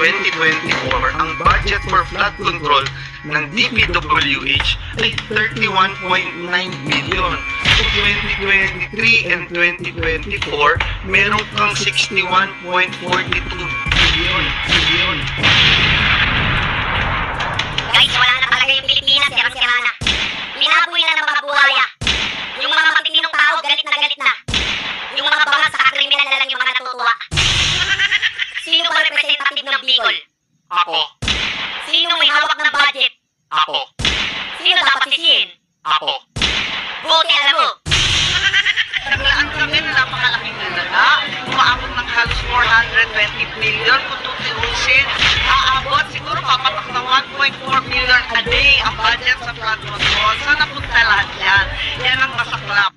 2024, ang budget for flood control ng DPWH ay 31.9 billion. So 2023 and 2024, meron kang 61.42 billion. Guys, wala na talaga yung Pilipinas, sirang-sira na. Linaboy na ng mga buhaya. Yung mga matitinong tao, galit na galit na. Yung mga bangag sa kriminal na lang yung mga natutuwa. Sino ba representative ng Bicol? Ako. Sino may hawak ng budget? Ako. Sino dapat sisihin? Ako. Buti alam mo. Naglaan kami na napakalaking nalala. Umaabot ng halos 420 million kung tutuusin. Aabot, siguro papatak na 1.4 million a day ang budget sa flood control. Saan napunta lahat yan? Yan ang masaklap.